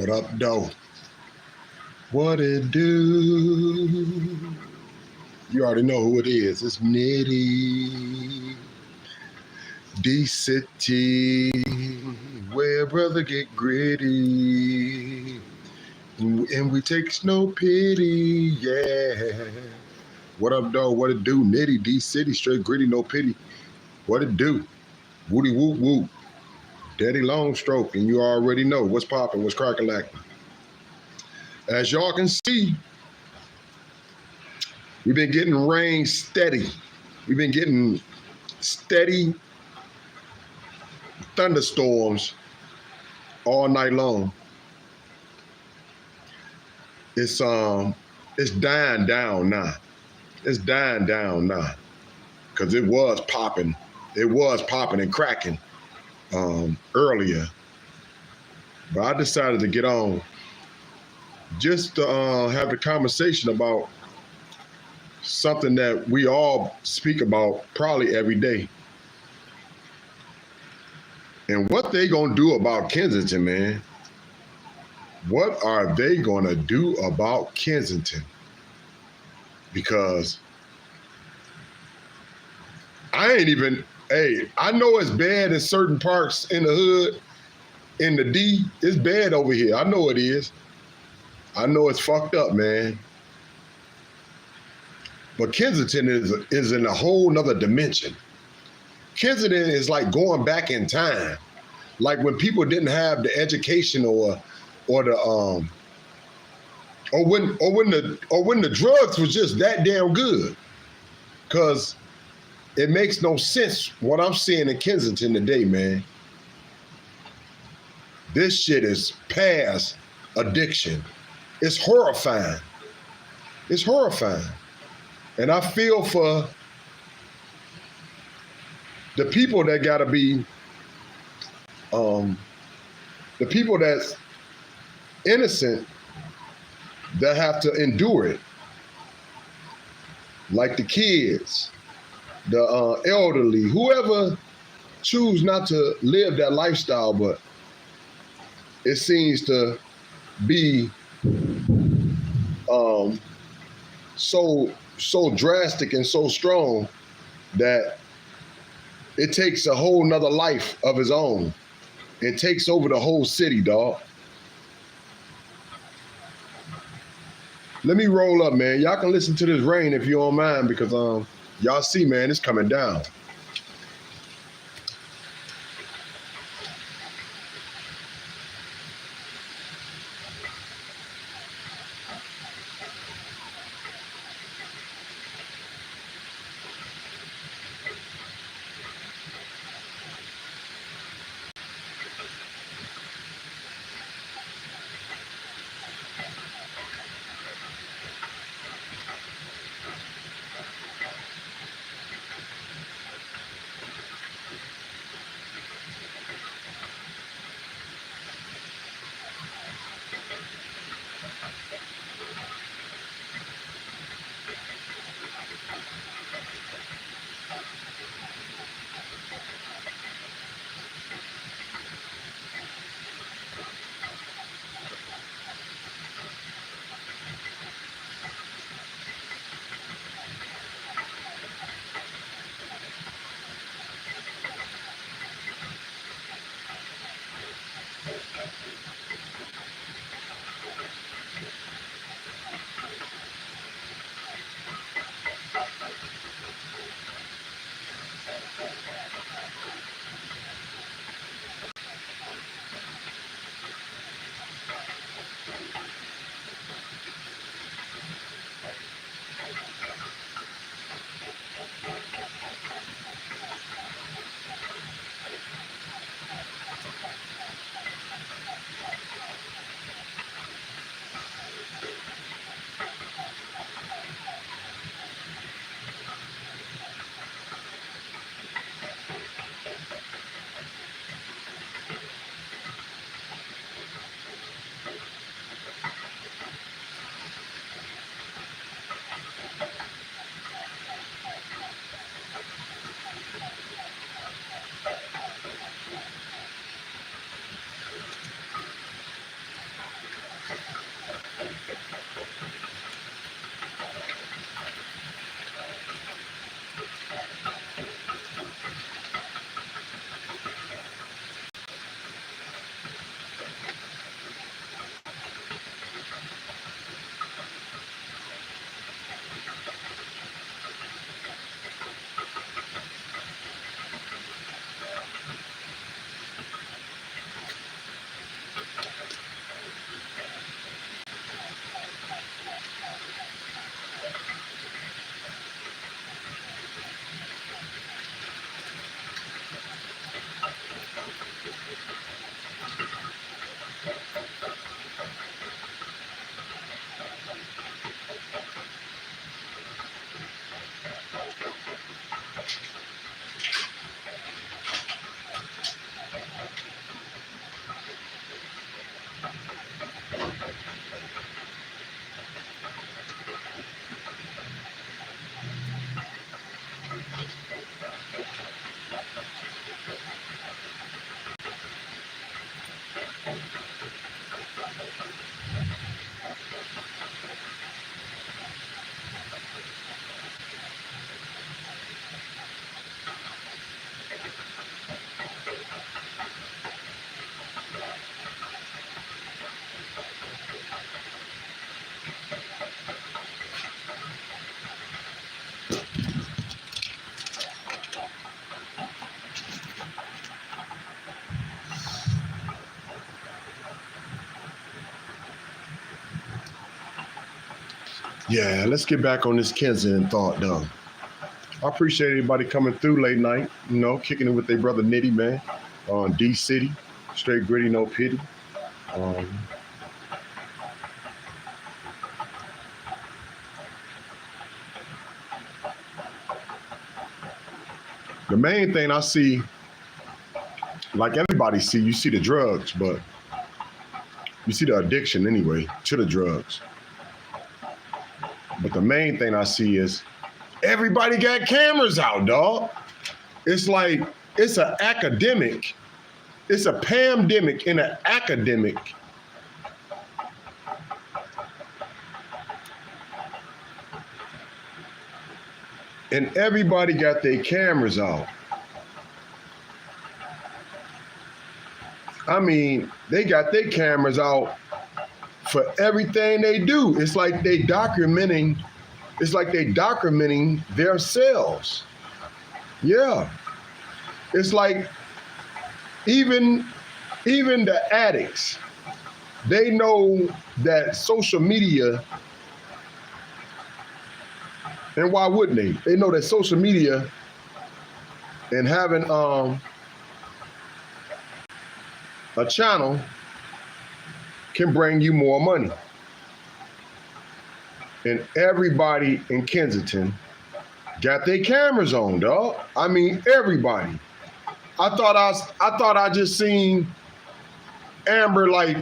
What up, though? What it do? You already know who it is. It's Nitty. D-City, where brother get gritty. And we takes no pity, yeah. What up, though? What it do? Nitty, D-City, straight gritty, no pity. What it do? Woody whoop whoop. Daddy long stroke, and you already know what's popping, what's cracking like. As y'all can see, we've been getting rain steady. We've been getting steady thunderstorms all night long. It's dying down now. It's dying down now. Cause it was popping. It was popping and cracking earlier. But I decided to get on just to have the conversation about something that we all speak about probably every day. And what they gonna do about Kensington, man? What are they gonna do about Kensington? Because I know it's bad in certain parts in the hood, in the D. It's bad over here. I know it is. I know it's fucked up, man. But Kensington is in a whole nother dimension. Kensington is like going back in time, like when people didn't have the education or when the drugs was just that damn good. Cause it makes no sense what I'm seeing in Kensington today, man. This shit is past addiction. It's horrifying. It's horrifying. And I feel for the people that gotta be, the people that's innocent that have to endure it. Like the kids, the elderly, whoever choose not to live that lifestyle, but it seems to be so drastic and so strong that it takes a whole nother life of its own. It takes over the whole city, dog. Let me roll up, man. Y'all can listen to this rain if you don't mind, because y'all see, man, it's coming down. Yeah, let's get back on this Kensington thought, though. I appreciate everybody coming through late night, kicking it with their brother Nitty, man, on D City, straight gritty, no pity. Um, the main thing I see, like everybody see, you see the drugs, but you see the addiction anyway to the drugs. But the main thing I see is everybody got cameras out, dog. It's like, it's an academic. It's a pandemic in an academic. And everybody got their cameras out. I mean, they got their cameras out for everything they do. It's like they documenting themselves. Yeah. It's like even the addicts, they know that social media, and why wouldn't they? They know that social media and having a channel can bring you more money. And everybody in Kensington got their cameras on, dog. I mean, everybody. I thought I just seen Amber like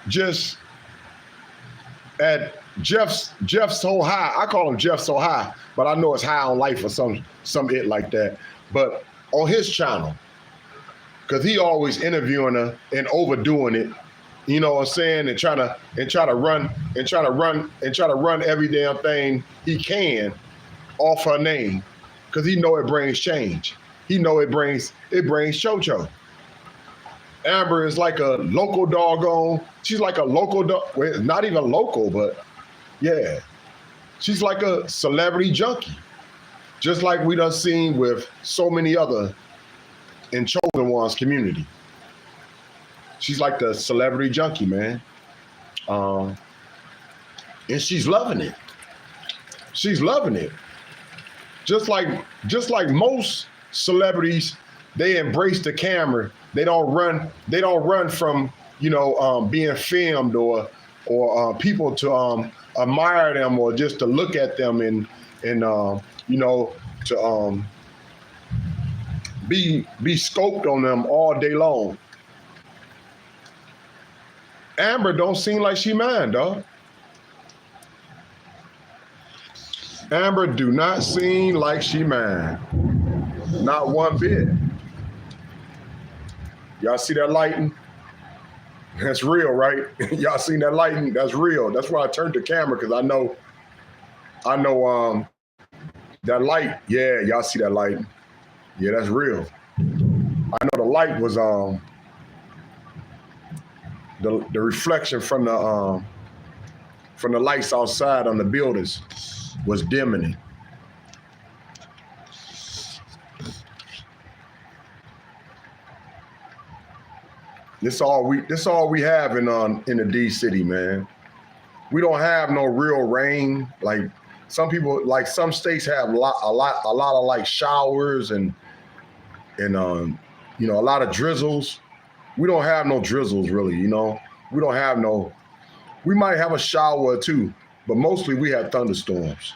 just at Jeff's so high. I call him Jeff so high, but I know it's high on life or some it like that. But on his channel, because he always interviewing her and overdoing it, you know what I'm saying, and try to run every damn thing he can off her name, because he know it brings change. He know it brings cho-cho. Amber is like a local doggone. She's like a local dog. Well, not even local, but yeah, she's like a celebrity junkie, just like we done seen with so many other in Chosen One's community. She's like the celebrity junkie, man. And she's loving it. She's loving it. Just like most celebrities, they embrace the camera. They don't run from, being filmed or people to admire them or just to look at them and to be scoped on them all day long. Amber don't seem like she mind, dog. Amber do not seem like she mind. Not one bit. Y'all see that lighting? That's real, right? Y'all seen that lighting? That's real. That's why I turned the camera, because I know that light. Yeah, y'all see that lighting? Yeah, that's real. I know the light was the reflection from from the lights outside on the buildings was dimming. This all we have in the D city, man. We don't have no real rain. Like some people, like some states have a lot of like showers and you know, a lot of drizzles. We don't have no drizzles really, you know. We don't have no. We might have a shower or two, but mostly we have thunderstorms.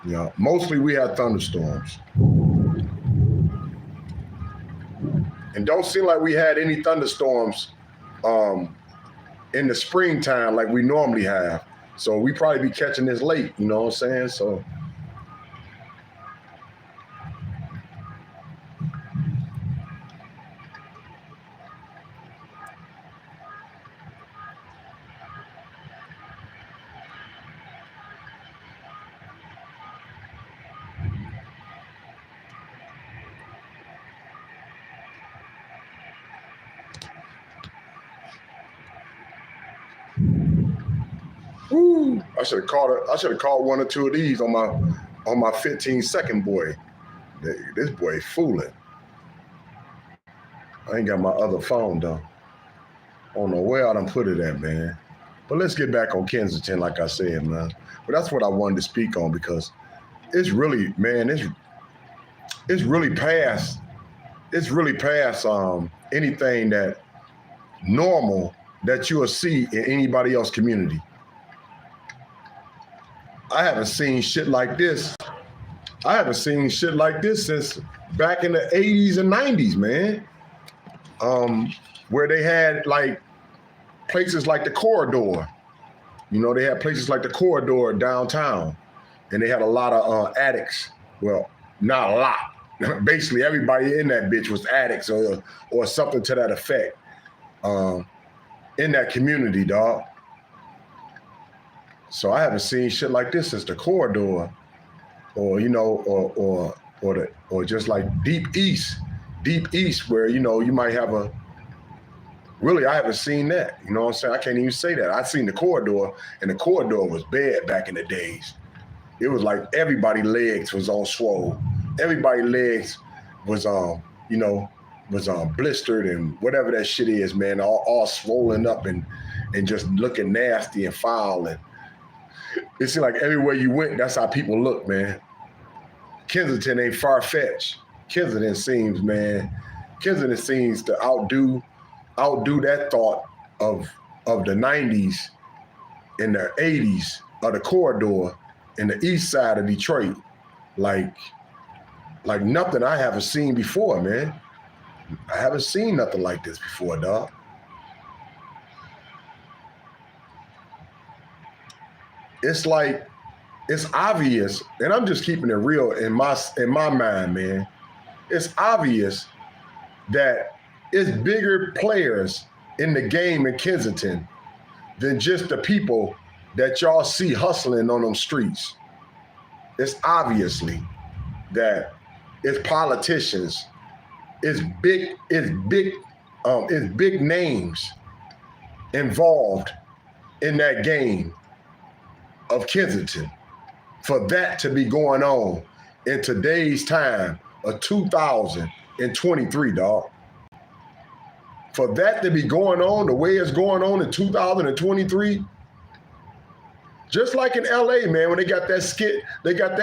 You know, mostly we have thunderstorms. And don't seem like we had any thunderstorms in the springtime like we normally have. So we probably be catching this late, you know what I'm saying? So woo, I should have caught one or two of these on my 15-second boy. This boy fooling. I ain't got my other phone though. I don't know where I done put it at, man. But let's get back on Kensington, like I said, man. But that's what I wanted to speak on because it's really, man, it's really past anything that normal that you'll see in anybody else's community. I haven't seen shit like this. I haven't seen shit like this since back in the 80s and 90s, man. Where they had like places like the Corridor. You know, they had places like the Corridor downtown, and they had a lot of addicts. Well, not a lot. Basically, everybody in that bitch was addicts or something to that effect in that community, dog. So I haven't seen shit like this since the Corridor, or you know, or just like deep east, where you know you might have a. Really, I haven't seen that. You know what I'm saying? I can't even say that. I seen the Corridor, and the Corridor was bad back in the days. It was like everybody's legs was on swole. Everybody's legs was blistered and whatever that shit is, man, all swollen up and just looking nasty and foul. And it seemed like everywhere you went, that's how people look, man. Kensington ain't far-fetched. Kensington seems to outdo that thought of the 90s and the 80s of the Corridor in the east side of Detroit. Like nothing I haven't seen before, man. I haven't seen nothing like this before, dog. It's like, it's obvious, and I'm just keeping it real in my mind, man. It's obvious that it's bigger players in the game in Kensington than just the people that y'all see hustling on them streets. It's obviously that it's politicians, it's big names involved in that game of Kensington. For that to be going on in today's time of 2023, dog. For that to be going on the way it's going on in 2023, just like in LA, man, when they got that skid, they call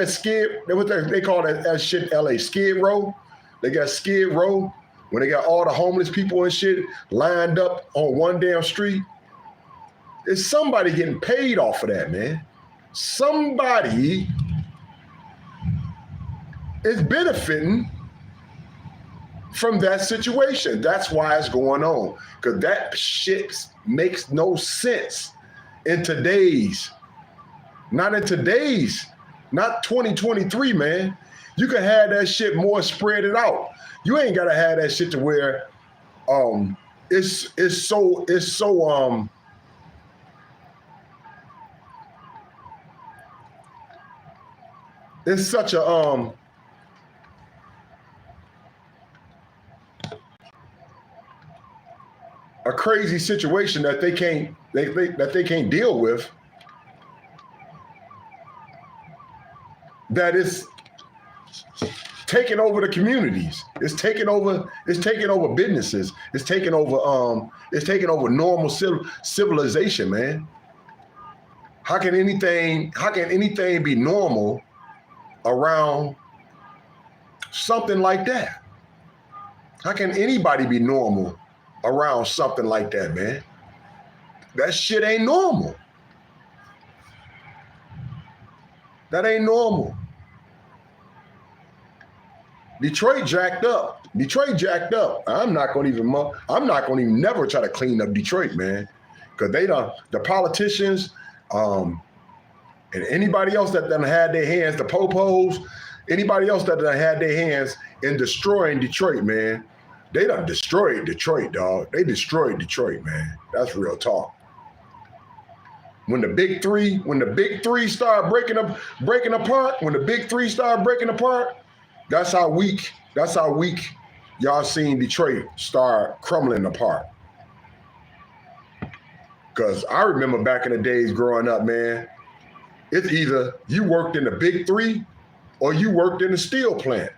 that shit LA, Skid Row. They got Skid Row when they got all the homeless people and shit lined up on one damn street. It's somebody getting paid off of that, man. Somebody is benefiting from that situation. That's why it's going on. Because that shit makes no sense in today's, not 2023, man. You can have that shit more spread it out. You ain't gotta have that shit to where it's such a crazy situation that they can't deal with that is taking over the communities. It's taking over businesses. It's taking over normal civilization, man. How can anything be normal around something like that? How can anybody be normal around something like that, man? That shit ain't normal. That ain't normal. Detroit jacked up. I'm not gonna even never try to clean up Detroit, man. Cause the politicians, and anybody else that done had their hands, the popos, anybody else that done had their hands in destroying Detroit, man. They done destroyed Detroit, dog. They destroyed Detroit, man. That's real talk. When the big three started breaking apart, that's how weak y'all seen Detroit start crumbling apart. Because I remember back in the days growing up, man, it's either you worked in the big three or you worked in the steel plant.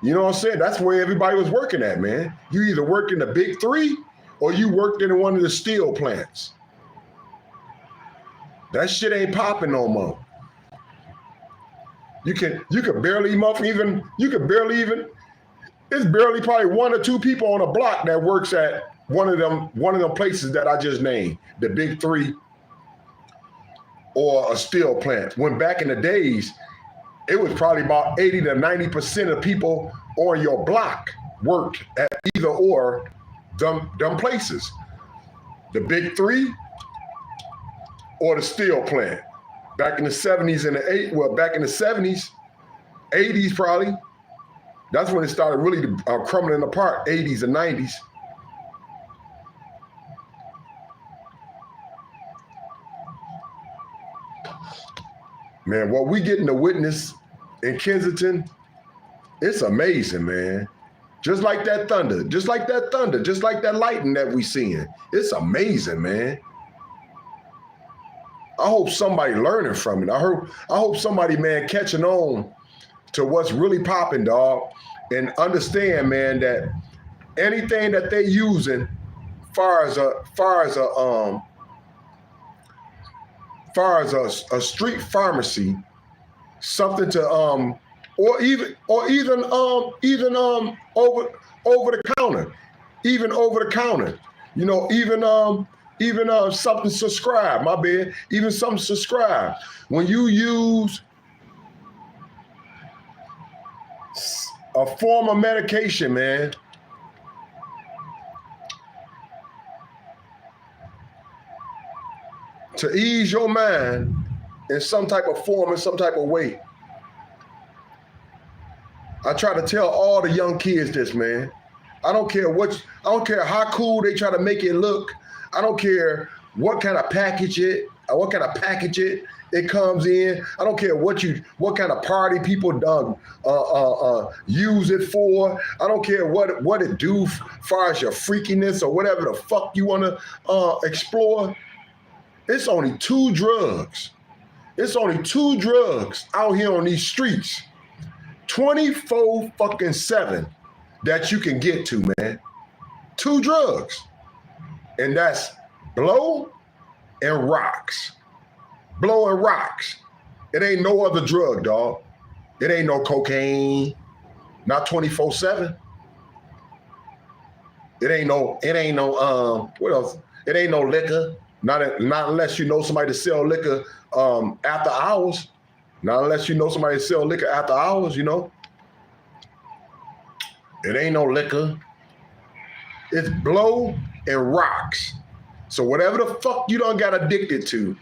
You know what I'm saying? That's where everybody was working at, man. You either worked in the big three or you worked in one of the steel plants. That shit ain't popping no more. You could barely it's barely probably one or two people on a block that works at one of them places that I just named, the big three or a steel plant. When back in the days, it was probably about 80 to 90% of people on your block worked at either or them places. The big three or the steel plant. Back in the 70s and back in the 70s, 80s probably, that's when it started really crumbling apart, 80s and 90s. Man, what we getting to witness in Kensington, it's amazing, man. Just like that thunder, just like that lightning that we seeing. It's amazing, man. I hope somebody learning from it. I hope somebody, man, catching on to what's really popping, dog, and understand, man, that anything that they using far as a street pharmacy, something to or even over the counter, you know, even something subscribe, my bad, even something subscribe. When you use a form of medication, man, to ease your mind in some type of form, in some type of way. I try to tell all the young kids this, man. I don't care how cool they try to make it look. I don't care what kind of package it comes in. I don't care what kind of party people use it for. I don't care what it do as far as your freakiness or whatever the fuck you want to explore. It's only two drugs. It's only two drugs out here on these streets, 24/7 that you can get to, man. Two drugs. And that's blow and rocks. Blow and rocks. It ain't no other drug, dog. It ain't no cocaine, not 24/7. It ain't no what else? It ain't no liquor. Not unless you know somebody to sell liquor after hours. Not unless you know somebody to sell liquor after hours, you know. It ain't no liquor. It's blow and rocks. So whatever the fuck you done got addicted to,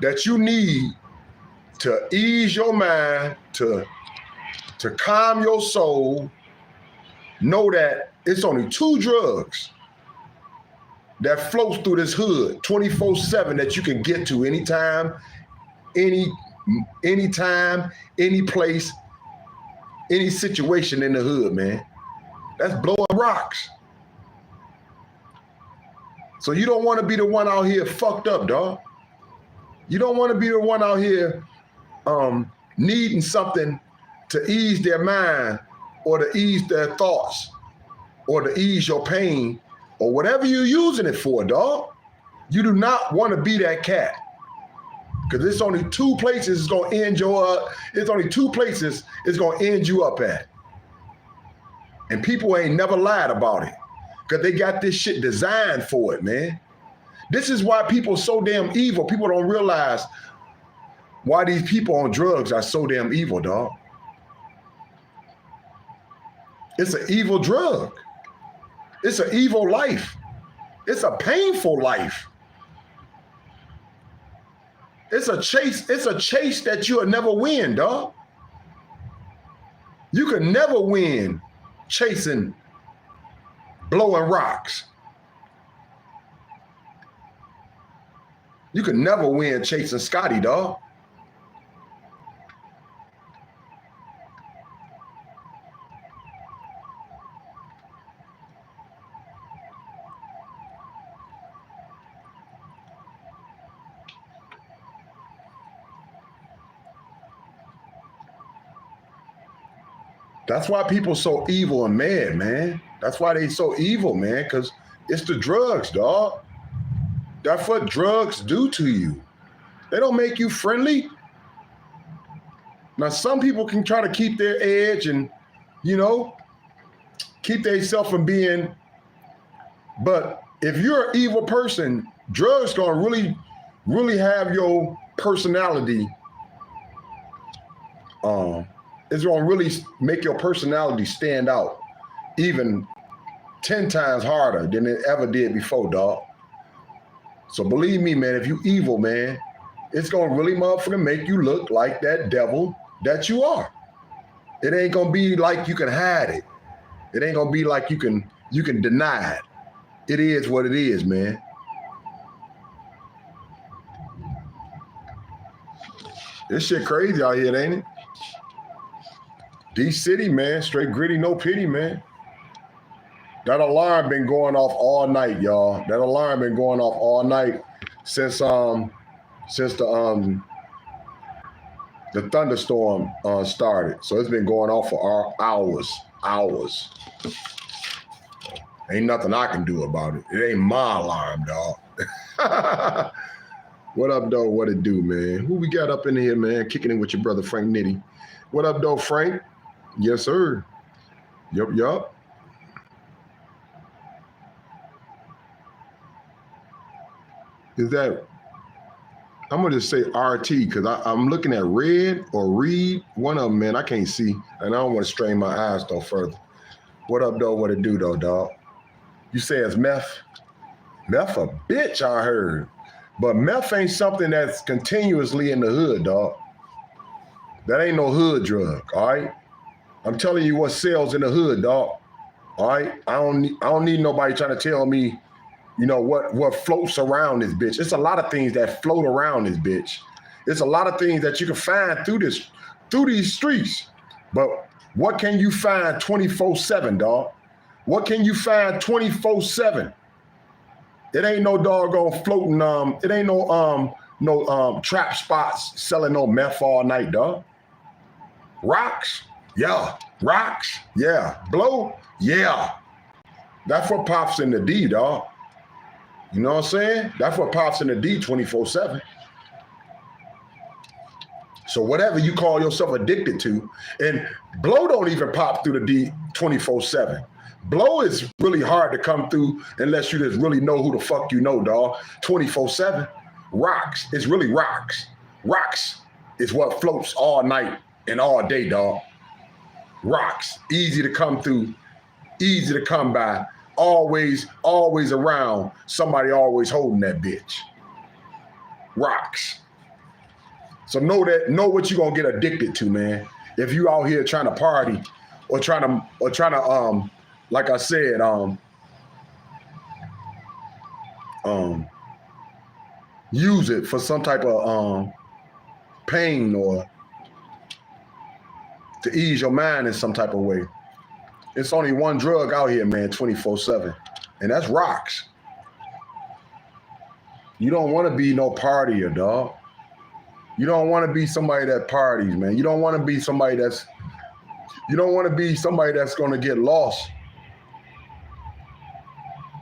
that you need to ease your mind, to calm your soul, know that it's only two drugs that floats through this hood 24/7 that you can get to anytime, any place, any situation in the hood, man. That's blowing rocks. So you don't want to be the one out here fucked up, dog. You don't want to be the one out here needing something to ease their mind or to ease their thoughts or to ease your pain or whatever you're using it for, dog. You do not want to be that cat. Because it's only two places it's going to end it's only two places it's going to end you up at. And people ain't never lied about it. Because they got this shit designed for it, man. This is why people are so damn evil. People don't realize why these people on drugs are so damn evil, dog. It's an evil drug. It's an evil life. It's a painful life. It's a chase that you'll never win, dog. You can never win chasing blowing rocks. You can never win chasing Scotty, dog. That's why people so evil and mad, man. That's why they so evil, man, because it's the drugs, dog. That's what drugs do to you. They don't make you friendly. Now, some people can try to keep their edge and, you know, keep themselves from being, but if you're an evil person, drugs gonna really have your personality. It's gonna really make your personality stand out even 10 times harder than it ever did before, dog. So believe me, man, if you evil, man, it's gonna really motherfucking make you look like that devil that you are. It ain't gonna be like you can hide it. It ain't gonna be like you can deny it. It is what it is, man. This shit crazy out here, ain't it? D-City, man, straight gritty, no pity, man. That alarm been going off all night, y'all. That alarm been going off all night since the thunderstorm started. So it's been going off for hours. Ain't nothing I can do about it. It ain't my alarm, dog. What up, though? What it do, man? Who we got up in here, man? Kicking in with your brother, Frank Nitty. What up, though, Frank? Yes, sir. Yup. Is that, I'm going to just say RT because I'm looking at red or read. One of them, man, I can't see. And I don't want to strain my eyes, though, further. What up, though? What it do, though, dog? You say it's meth? Meth a bitch, I heard. But meth ain't something that's continuously in the hood, dog. That ain't no hood drug, all right? I'm telling you what sells in the hood, dog. All right? I don't need nobody trying to tell me, you know, what floats around this bitch. It's a lot of things that float around this bitch. It's a lot of things that you can find through these streets. But what can you find 24/7, dog? What can you find 24/7? It ain't no doggone floating, it ain't no trap spots selling no meth all night, dog. Rocks? Yeah. Rocks? Yeah. Blow? Yeah. That's what pops in the D, dog. You know what I'm saying? That's what pops in the D 24/7. So whatever you call yourself addicted to, and blow don't even pop through the D 24/7. Blow is really hard to come through unless you just really know who the fuck you know, dog. 24/7. Rocks, it's really rocks. Rocks is what floats all night and all day, dog. Rocks, easy to come through, easy to come by, always around, somebody always holding that bitch. Rocks. So know what you're gonna get addicted to, man. If you out here trying to party or trying to like I said, use it for some type of pain or to ease your mind in some type of way. It's only one drug out here, man, 24/7, and that's rocks. You don't want to be no partier, dog. You don't want to be somebody that parties, man. You don't want to be somebody that's going to get lost.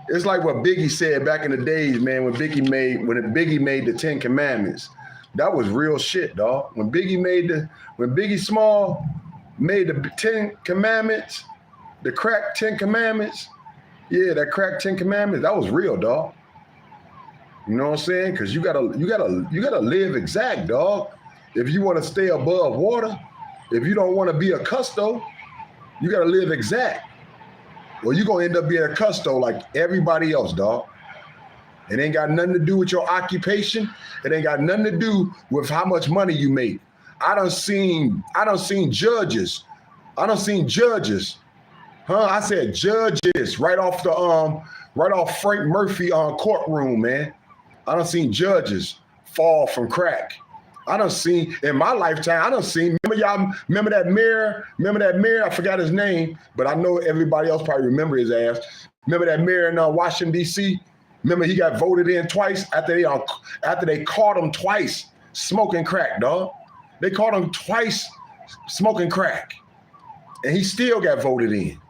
It's like what Biggie said back in the days, man, when Biggie made the 10 Commandments. That was real shit, dog. When Biggie Small made the 10 Commandments, the crack 10 Commandments, yeah, that crack 10 Commandments, that was real, dog. You know what I'm saying? Because you gotta live exact, dog. If you want to stay above water, if you don't want to be a custo, you gotta live exact. Well, you're gonna end up being a custo like everybody else, dog. It ain't got nothing to do with your occupation. It ain't got nothing to do with how much money you make. I done seen judges. I said judges right off Frank Murphy courtroom, man. I done seen judges fall from crack. I done seen in my lifetime. Remember that mayor? I forgot his name, but I know everybody else probably remember his ass. Remember that mayor in Washington D.C. Remember he got voted in twice after they caught him twice smoking crack, dog. They caught him twice smoking crack, and he still got voted in.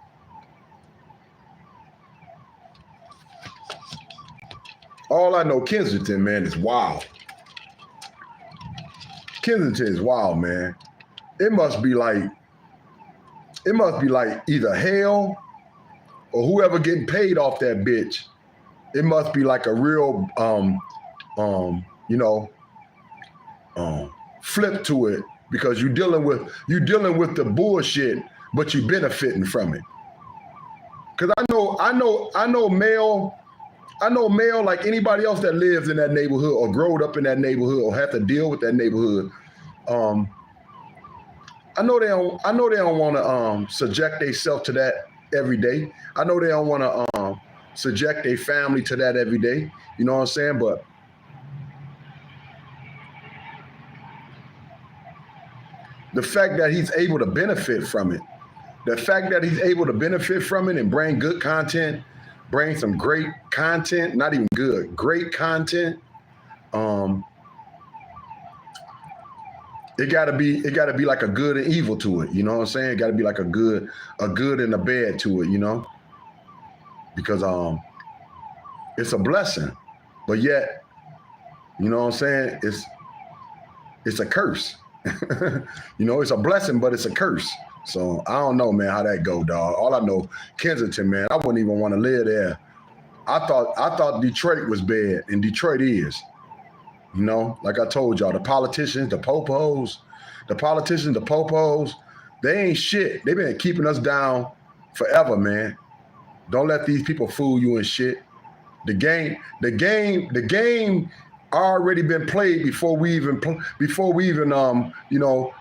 All I know, Kensington, man, is wild. Kensington is wild, man. It must be like either hell or whoever getting paid off that bitch. It must be like a real flip to it, because you're dealing with the bullshit, but you benefiting from it. Cause I know male like anybody else that lives in that neighborhood or growed up in that neighborhood or have to deal with that neighborhood. I know they don't want to subject themselves to that every day. I know they don't want to subject their family to that every day. You know what I'm saying? But the fact that he's able to benefit from it, and bring good content, bring some great content, not even good, great content. It gotta be like a good and evil to it. You know what I'm saying? It gotta be like a good and a bad to it, you know? Because it's a blessing, but yet, you know what I'm saying? It's a curse. You know, it's a blessing, but it's a curse. So I don't know, man, how that go, dog. All I know, Kensington, man, I wouldn't even want to live there. I thought Detroit was bad, and Detroit is. You know, like I told y'all, the politicians, the popos, they ain't shit. They been keeping us down forever, man. Don't let these people fool you and shit. The game already been played before we even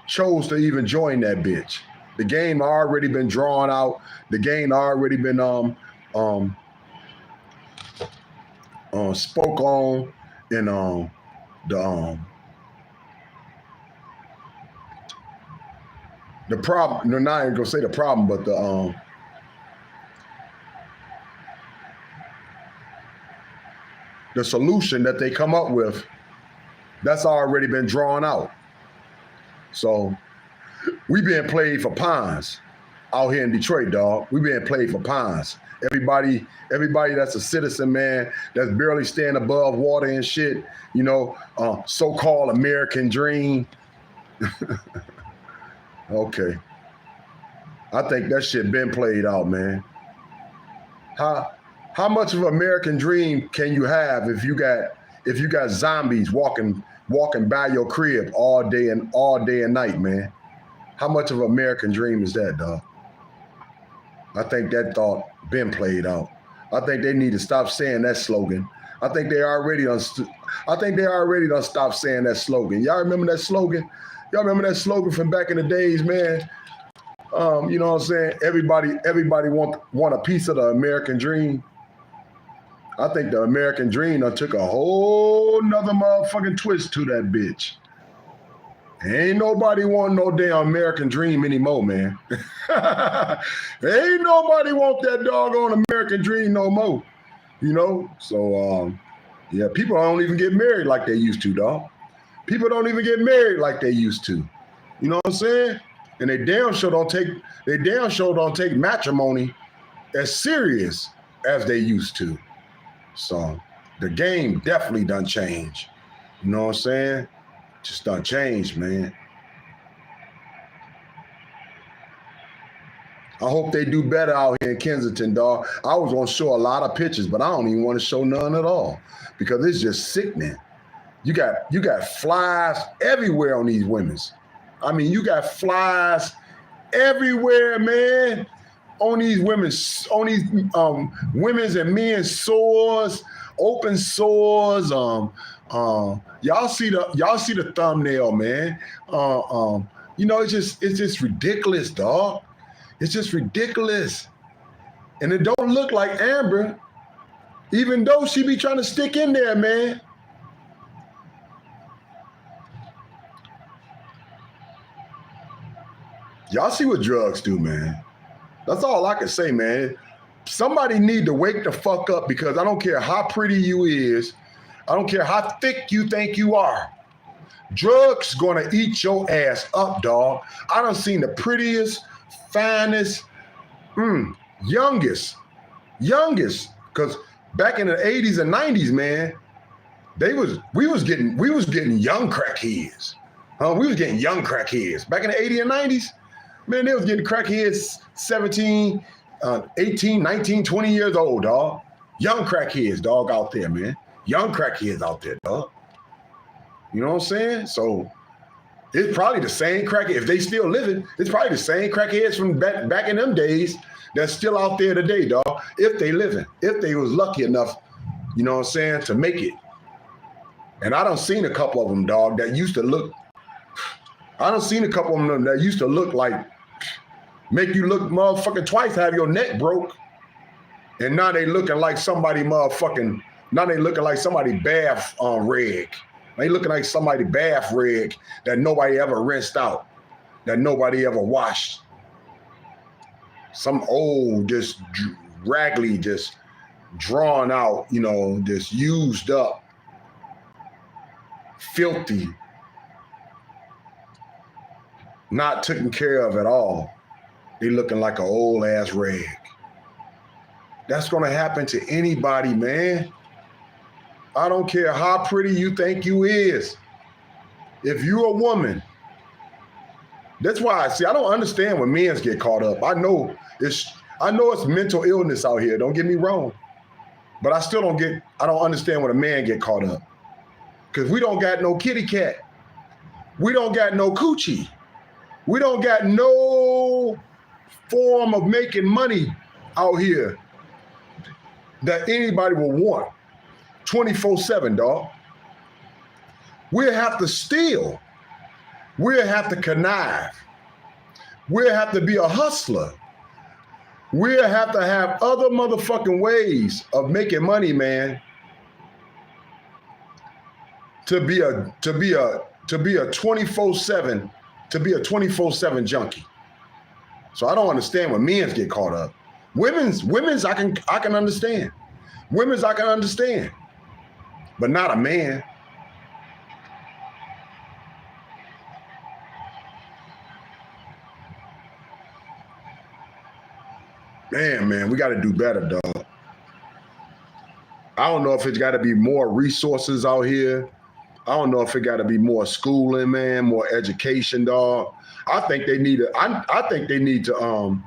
chose to even join that bitch. The game already been drawn out. The game already been spoke on, and the problem. No, not even gonna say the problem, but the solution that they come up with, that's already been drawn out. So we being played for pawns out here in Detroit, dog. We being played for pawns. Everybody that's a citizen, man, that's barely staying above water and shit, you know, so-called American dream. Okay. I think that shit been played out, man. How much of an American dream can you have if you got zombies walking by your crib all day and night, man? How much of an American dream is that, dog? I think that thought been played out. I think they need to stop saying that slogan. I think they already done stopped saying that slogan. Y'all remember that slogan? Y'all remember that slogan from back in the days, man? You know what I'm saying? Everybody want a piece of the American dream. I think the American dream done took a whole nother motherfucking twist to that bitch. Ain't nobody want no damn American dream anymore, man. Ain't nobody want that doggone American dream no more. You know? So, yeah, people don't even get married like they used to, dog. People don't even get married like they used to. You know what I'm saying? And they damn sure don't take matrimony as serious as they used to. So the game definitely done changed. You know what I'm saying? Just done changed, man. I hope they do better out here in Kensington, dog. I was gonna show a lot of pictures, but I don't even want to show none at all because it's just sickening. You got flies everywhere on these women's. I mean, you got flies everywhere, man. On these women's and men's sores, open sores. Y'all see the thumbnail, man. You know, it's just ridiculous, dog. It's just ridiculous. And it don't look like Amber, even though she be trying to stick in there, man. Y'all see what drugs do, man. That's all I can say, man. Somebody need to wake the fuck up because I don't care how pretty you is. I don't care how thick you think you are. Drugs gonna eat your ass up, dog. I done seen the prettiest, finest, youngest. Because back in the 80s and 90s, man, we was getting young crackheads. We was getting young crackheads. Back in the 80s and 90s, man, they was getting crackheads 17, 18, 19, 20 years old, dog. Young crackheads, dog, out there, man. Young crackheads out there, dog. You know what I'm saying? So it's probably the same crackhead. If they still living, it's probably the same crackheads from back in them days that's still out there today, dog. If they living, if they was lucky enough, you know what I'm saying, to make it. And I done seen a couple of them, dog, that used to look, like, make you look motherfucking twice, have your neck broke. And now they looking like somebody bath rig. They looking like somebody bath rig that nobody ever rinsed out, that nobody ever washed. Some old, just raggedy, just drawn out, you know, just used up, filthy, not taken care of at all. They looking like an old ass rag. That's gonna happen to anybody, man. I don't care how pretty you think you is. If you're a woman, that's why I don't understand when men get caught up. I know it's mental illness out here, don't get me wrong. But I don't understand when a man get caught up. Because we don't got no kitty cat. We don't got no coochie. We don't got no form of making money out here that anybody will want 24/7, dog. We'll have to steal. We'll have to connive. We'll have to be a hustler. We'll have to have other motherfucking ways of making money, man. To be a 24/7 junkie. So I don't understand when men get caught up. Women's I can understand. Women's I can understand. But not a man. Man, we got to do better, dog. I don't know if it's got to be more resources out here. I don't know if it got to be more schooling, man, more education, dog. I think they need to,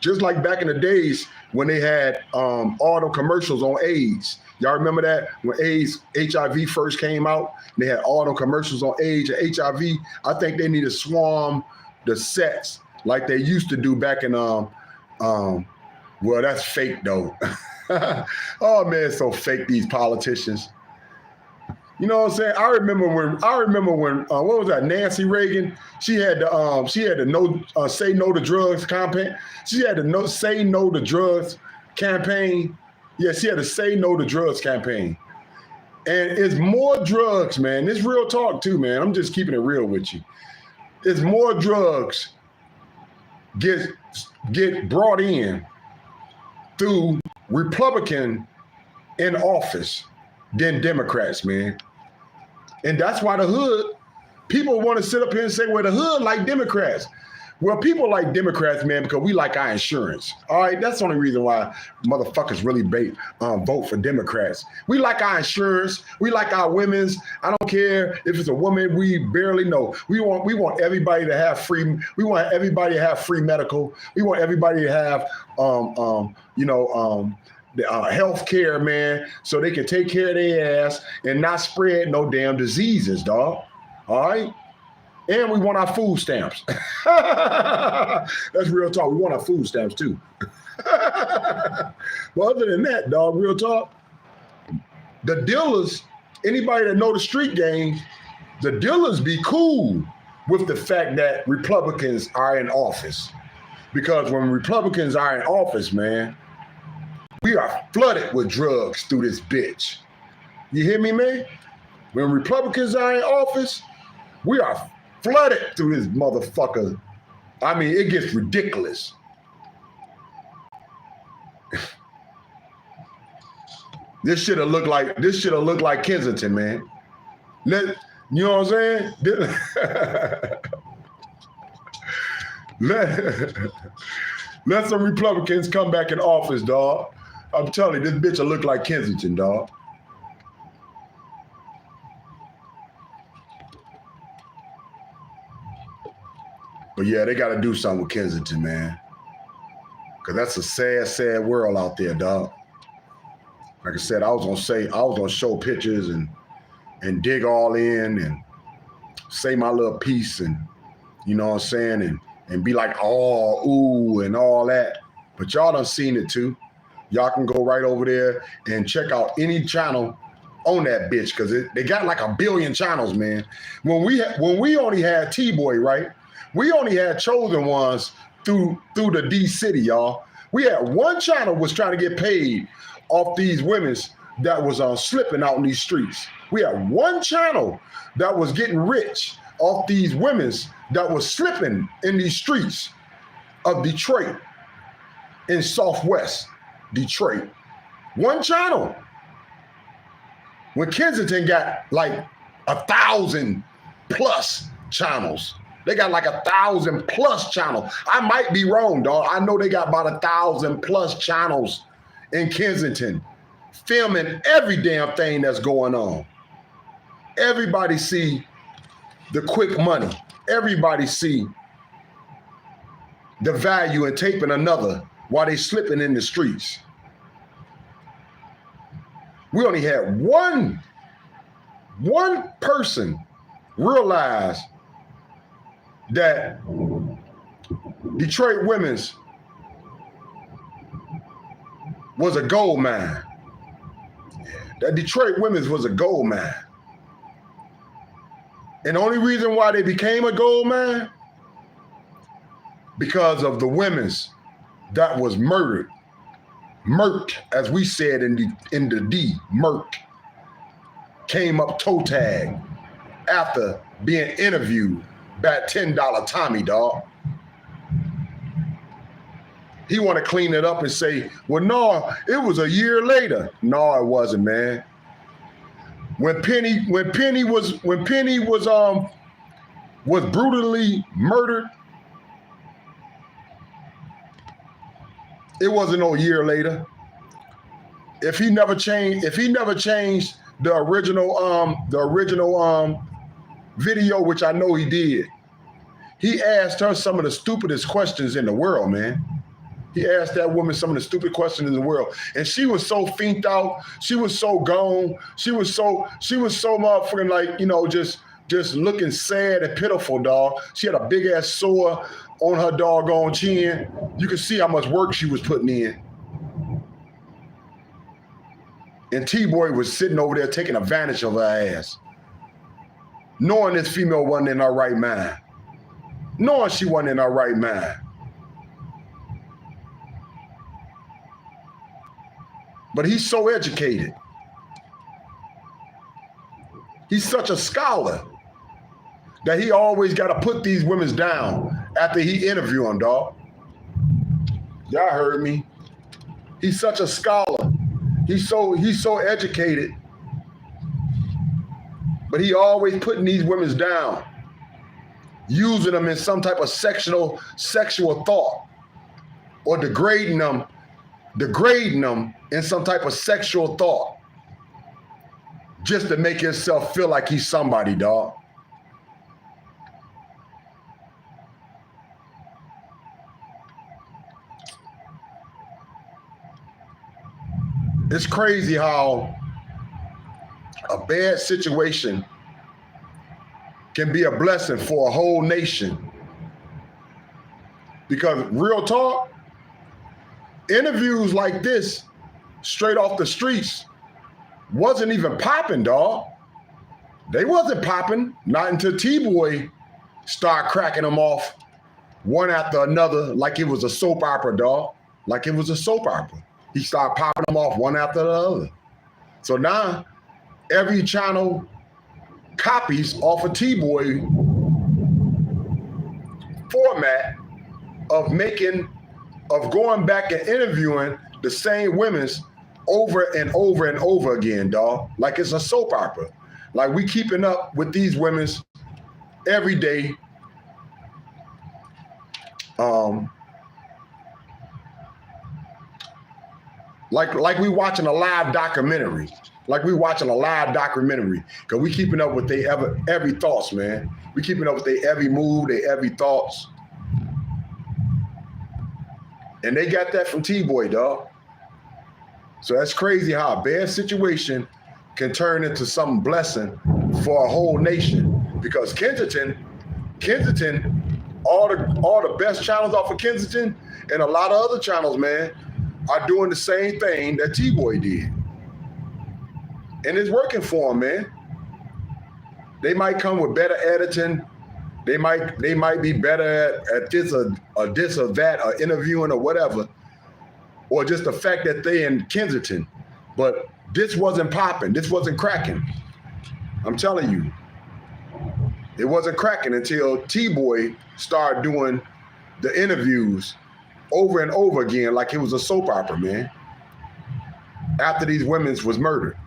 just like back in the days when they had all the commercials on AIDS. Y'all remember that? When HIV first came out, they had all the commercials on AIDS and HIV. I think they need to swarm the sets like they used to do back in, well, that's fake though. Oh man, it's so fake, these politicians. You know what I'm saying? I remember when what was that? Nancy Reagan. She had the say no to drugs campaign. She had the say no to drugs campaign. Yeah, she had a say no to drugs campaign. And it's more drugs, man. This real talk too, man. I'm just keeping it real with you. It's more drugs get brought in through Republican in office than Democrats, man. And that's why the hood People want to sit up here and say, well, the hood like Democrats. Well, people like Democrats, man, because we like our insurance. All right, that's the only reason why motherfuckers really vote for Democrats. We like our insurance. We like our women's. I don't care if it's a woman we barely know. We want everybody to have free. We want everybody to have free medical. We want everybody to have health care, man, so they can take care of their ass and not spread no damn diseases, dog. All right. And we want our food stamps. That's real talk. We want our food stamps too. But other than that, dog, real talk, the dealers, anybody that know the street game, the dealers be cool with the fact that Republicans are in office. Because when Republicans are in office, man, we are flooded with drugs through this bitch. You hear me, man? When Republicans are in office, we are flooded through this motherfucker. I mean, it gets ridiculous. This should have looked like Kensington, man. You know what I'm saying? Let some Republicans come back in office, dog. I'm telling you, this bitch will look like Kensington, dog. But yeah, they got to do something with Kensington, man. Because that's a sad, sad world out there, dog. Like I said, I was gonna show pictures and dig all in and say my little piece and, you know what I'm saying, and be like, oh, ooh, and all that. But y'all done seen it too. Y'all can go right over there and check out any channel on that bitch, because they got like 1 billion channels, man. When we only had T-Boy, right? We only had chosen ones through the D City, y'all. We had one channel was trying to get paid off these women's that was slipping out in these streets. We had one channel that was getting rich off these women's that was slipping in these streets of Detroit, in Southwest Detroit. One channel. When Kensington got like 1,000 plus channels. They got like 1,000 plus channels. I might be wrong, dog. I know they got about 1,000 plus channels in Kensington, filming every damn thing that's going on. Everybody see the quick money. Everybody see the value in taping another while they slipping in the streets. We only had one person realize that Detroit women's was a gold mine. That Detroit women's was a gold mine. And the only reason why they became a gold mine, because of the women's that was murdered. Murked, as we said in the D, murked, came up toe tag after being interviewed by $10 Tommy, dog. He want to clean it up and say, well, no, it was a year later. No, it wasn't, man. When Penny was brutally murdered, it wasn't no year later. If he never changed the original video, which I know he did, he asked her some of the stupidest questions in the world, man. He asked that woman some of the stupid questions in the world. And she was so fiended out. She was so gone. She was so motherfucking like, you know, just looking sad and pitiful, dog. She had a big ass sore on her doggone chin. You could see how much work she was putting in. And T-Boy was sitting over there taking advantage of her ass. Knowing this female wasn't in her right mind. Knowing she wasn't in her right mind. But he's so educated. He's such a scholar that he always got to put these women down after he interview them, dog. Y'all heard me. He's such a scholar. He's so educated. But he always putting these women down using them in some type of sexual thought, or degrading them in some type of sexual thought, just to make himself feel like he's somebody, dog. It's crazy how a bad situation can be a blessing for a whole nation. Because real talk, interviews like this, straight off the streets, wasn't even popping, dog. They wasn't popping, not until T-Boy started cracking them off one after another like it was a soap opera, dog. Like it was a soap opera. He started popping them off one after the other. So now every channel copies off of T-Boy format of going back and interviewing the same women's over and over and over again, dog. Like it's a soap opera. Like we keeping up with these women's every day. Like we watching a live documentary. Like we watching a live documentary. Cause we keeping up with their every thoughts, man. We keeping up with their every move, their every thoughts. And they got that from T-Boy, dog. So that's crazy how a bad situation can turn into some blessing for a whole nation. Because Kensington, all the best channels off of Kensington and a lot of other channels, man, are doing the same thing that T-Boy did. And it's working for them, man. They might come with better editing. They might be better at this or that, or interviewing or whatever. Or just the fact that they in Kensington. But this wasn't popping. This wasn't cracking. I'm telling you. It wasn't cracking until T-Boy started doing the interviews over and over again like it was a soap opera, man. After these women was murdered.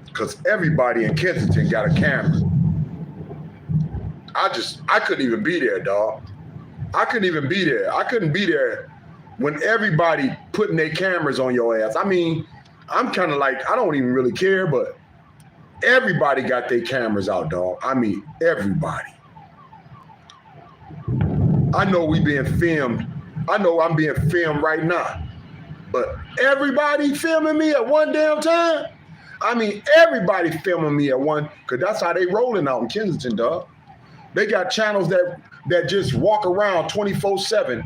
Because everybody in Kensington got a camera. I couldn't even be there, dog. I couldn't even be there. I couldn't be there when everybody putting their cameras on your ass. I mean, I'm kind of like, I don't even really care, but everybody got their cameras out, dog. I mean, everybody. I know we being filmed. I know I'm being filmed right now. But everybody filming me at one damn time? I mean, everybody filming me at one, because that's how they rolling out in Kensington, dog. They got channels that just walk around 24/7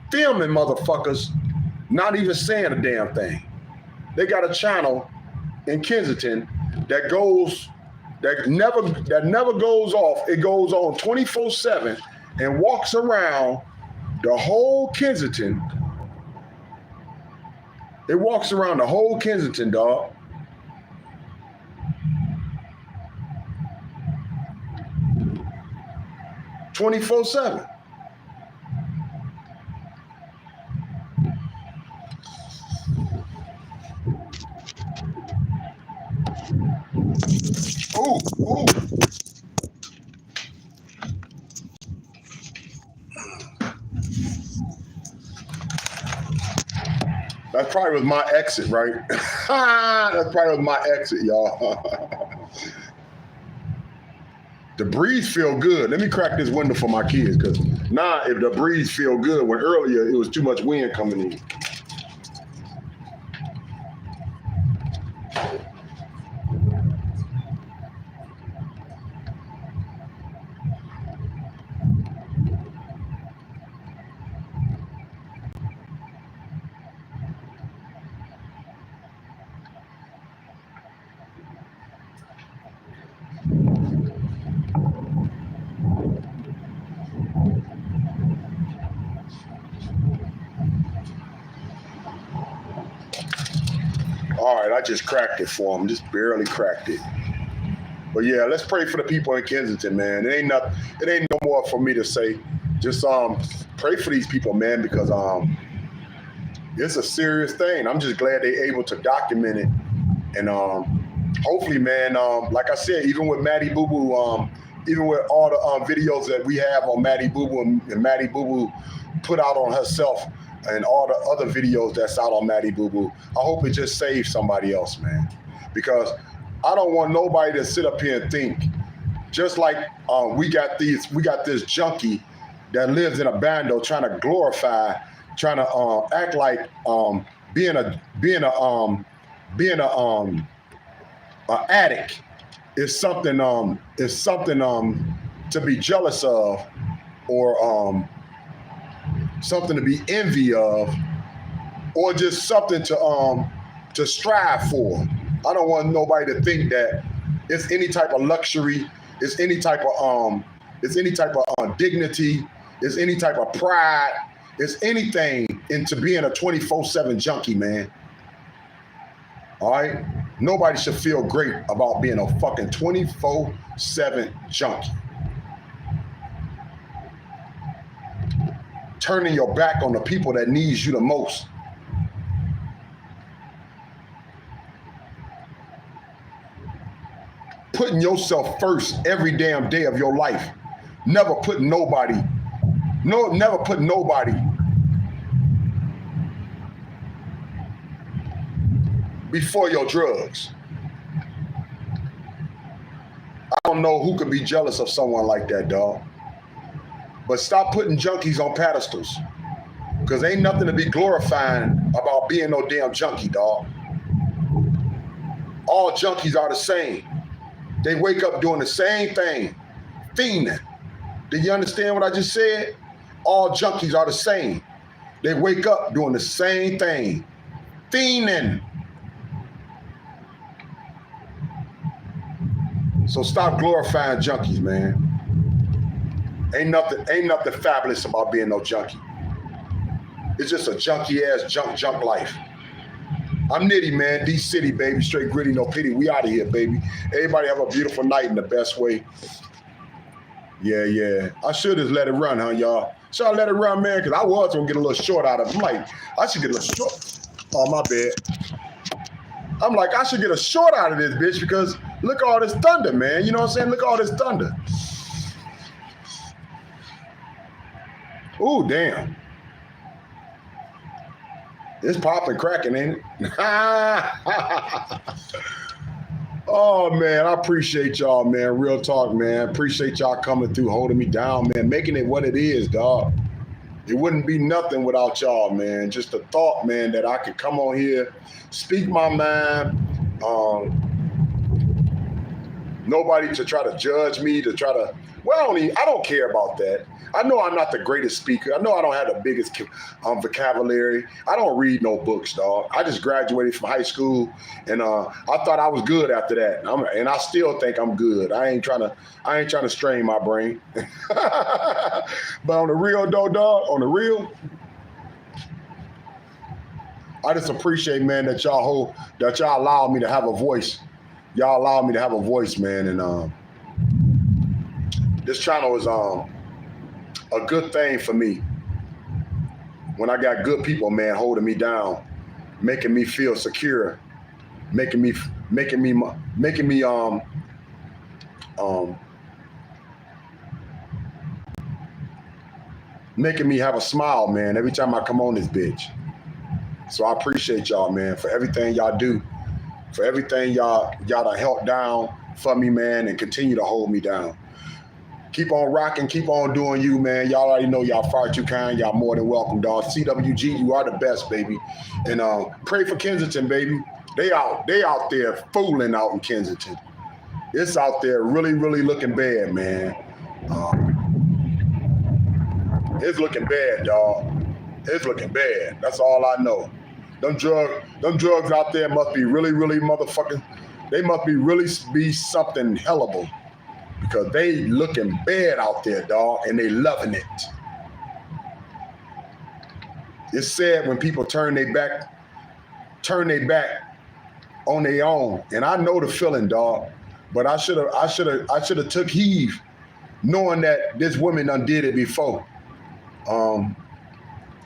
filming motherfuckers, not even saying a damn thing. They got a channel in Kensington that never goes off. It goes on 24/7 and walks around the whole Kensington. It walks around the whole Kensington, dog. (24/7). Ooh. That probably was my exit, right? That probably was my exit, y'all. The breeze feel good. Let me crack this window for my kids, because now if the breeze feel good, when earlier it was too much wind coming in. All right, I just cracked it for them. Just barely cracked it. But yeah, let's pray for the people in Kensington, man. It ain't no more for me to say. Just pray for these people, man, because It's a serious thing. I'm just glad they're able to document it. And hopefully, man, like I said, even with Maddie Boo Boo, even with all the videos that we have on Maddie Boo Boo and Maddie Boo Boo put out on herself and all the other videos that's out on Maddie Boo Boo, I hope it just saves somebody else, man. Because I don't want nobody to sit up here and think, just like we got this junkie that lives in a bando trying to glorify, trying to act like being a addict is something to be jealous of, or something to be envy of, or just something to strive for. I don't want nobody to think that it's any type of luxury, it's any type of dignity, it's any type of pride, it's anything into being a 24/7 junkie, man. All right? Nobody should feel great about being a fucking 24/7 junkie. Turning your back on the people that needs you the most. Putting yourself first every damn day of your life. Never put nobody before your drugs. I don't know who could be jealous of someone like that, dog. But stop putting junkies on pedestals. Because ain't nothing to be glorifying about being no damn junkie, dog. All junkies are the same. They wake up doing the same thing, fiending. Do you understand what I just said? All junkies are the same. They wake up doing the same thing, fiending. So stop glorifying junkies, man. Ain't nothing fabulous about being no junkie. It's just a junkie ass junk life. I'm Nitty, man. D City, baby. Straight gritty, no pity. We out of here, baby. Everybody have a beautiful night in the best way. Yeah. I should just let it run, huh, y'all? Should I let it run, man? Because I was going to get a little short out of it. I'm like, I should get a little short. Oh, my bad. I'm like, I should get a short out of this bitch because look at all this thunder, man. You know what I'm saying? Look at all this thunder. Ooh, damn. It's popping, cracking, ain't it? Oh, man, I appreciate y'all, man. Real talk, man. Appreciate y'all coming through, holding me down, man. Making it what it is, dog. It wouldn't be nothing without y'all, man. Just the thought, man, that I could come on here, speak my mind. Nobody to try to judge me, to try to, well, I don't care about that. I know I'm not the greatest speaker. I know I don't have the biggest vocabulary. I don't read no books, dog. I just graduated from high school, and I thought I was good after that. And I still think I'm good. I ain't trying to strain my brain. But on the real, though, dog, on the real, I just appreciate, man, that y'all allow me to have a voice. Y'all allow me to have a voice, man, and this channel is a good thing for me. When I got good people, man, holding me down, making me feel secure, making me have a smile, man, every time I come on this bitch. So I appreciate y'all, man, for everything y'all do, for everything y'all done held down for me, man, and continue to hold me down. Keep on rocking, keep on doing you, man. Y'all already know y'all far too kind. Y'all more than welcome, dog. CWG, you are the best, baby. And pray for Kensington, baby. They out there fooling out in Kensington. It's out there really, really looking bad, man. It's looking bad, dog. It's looking bad. That's all I know. Them drugs out there must be really, really motherfucking, they must be really be something hellable. Because they looking bad out there, dog, and they loving it. It's sad when people turn their back on their own. And I know the feeling, dog. But I should have took heed, knowing that this woman done did it before.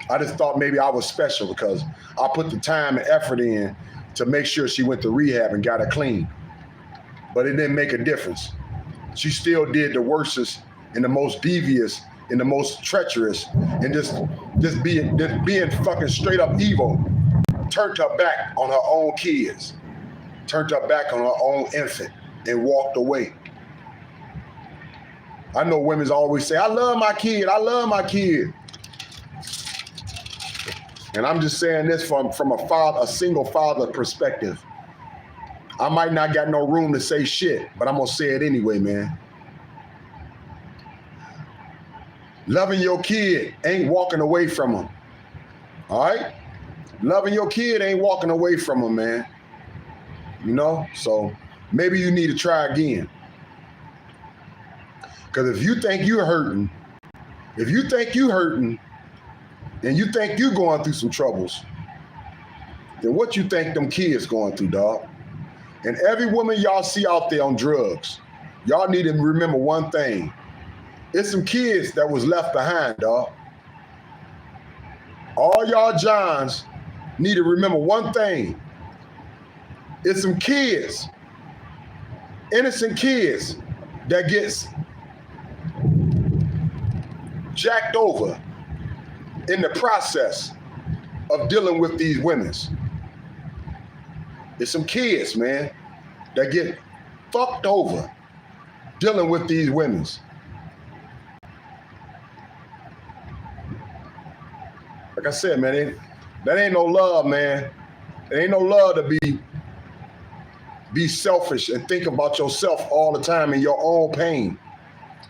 I just thought maybe I was special because I put the time and effort in to make sure she went to rehab and got her clean. But it didn't make a difference. She still did the worstest and the most devious and the most treacherous and just being fucking straight up evil. Turned her back on her own kids, turned her back on her own infant and walked away. I know women's always say, I love my kid, I love my kid. And I'm just saying this from a single father perspective. I might not got no room to say shit, but I'm gonna say it anyway, man. Loving your kid ain't walking away from them. All right? Loving your kid ain't walking away from them, man. You know? So maybe you need to try again. Because if you think you're hurting, and you think you're going through some troubles, then what you think them kids going through, dog? And every woman y'all see out there on drugs, y'all need to remember one thing. It's some kids that was left behind, dog. All y'all Johns need to remember one thing. It's some kids, innocent kids, that gets jacked over in the process of dealing with these women's. It's some kids, man, that get fucked over dealing with these women's. Like I said, man, that ain't no love, man. There ain't no love to be selfish and think about yourself all the time and your own pain,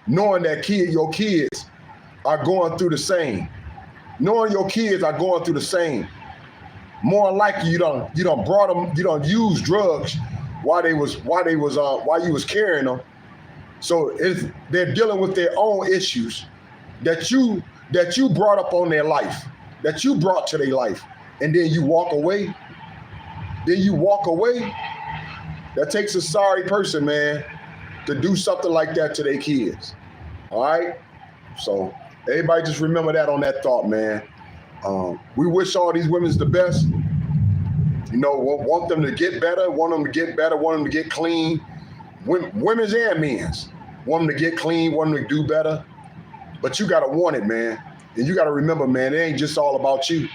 knowing that your kids are going through the same. Knowing your kids are going through the same. More likely you done brought them, you done used drugs while you was carrying them. So they're dealing with their own issues that you brought up on their life, that you brought to their life, and then you walk away. That takes a sorry person, man, to do something like that to their kids. All right? So everybody just remember that on that thought, man. We wish all these women the best. You know, want them to get better, want them to get clean. Women's and men's. Want them to get clean, want them to do better. But you got to want it, man. And you got to remember, man, it ain't just all about you.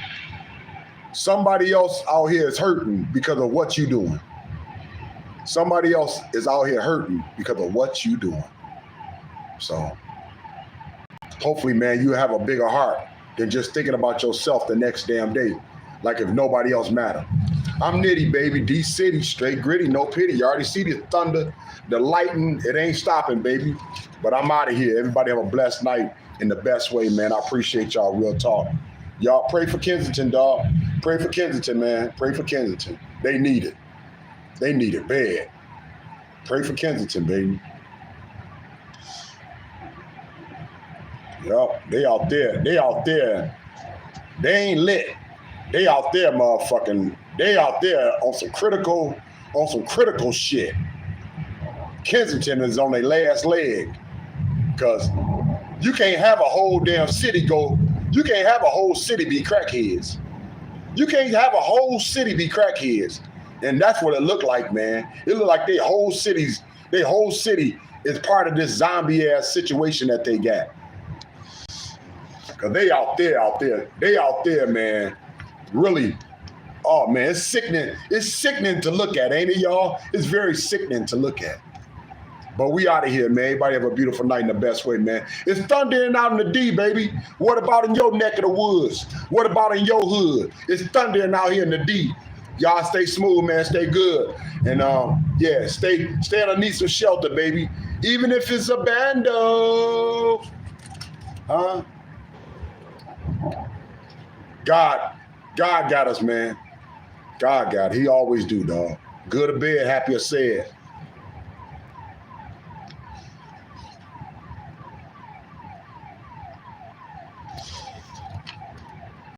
Somebody else out here is hurting because of what you doing. Somebody else is out here hurting because of what you doing. So hopefully, man, you have a bigger heart than just thinking about yourself the next damn day, like if nobody else matter. I'm Nitty, baby. D-City, straight gritty, no pity. You already see the thunder, the lightning. It ain't stopping, baby. But I'm out of here. Everybody have a blessed night in the best way, man. I appreciate y'all. Real talk. Y'all pray for Kensington, dog. Pray for Kensington, man. Pray for Kensington. They need it. They need it bad. Pray for Kensington, baby. Yup, they out there. They ain't lit. They out there, motherfucking. They out there on some critical shit. Kensington is on their last leg. Because you can't have a whole damn city you can't have a whole city be crackheads. You can't have a whole city be crackheads. And that's what it looked like, man. It looked like their whole city is part of this zombie ass situation that they got. Cause they out there, man. Really, oh man, it's sickening. It's sickening to look at, ain't it, y'all? It's very sickening to look at. But we out of here, man. Everybody have a beautiful night in the best way, man. It's thundering out in the D, baby. What about in your neck of the woods? What about in your hood? It's thundering out here in the D. Y'all stay smooth, man. Stay good. And yeah, stay underneath some shelter, baby. Even if it's a bando. Huh? God got us, man. God got it. He always do, dog. Good or bad, happy or sad.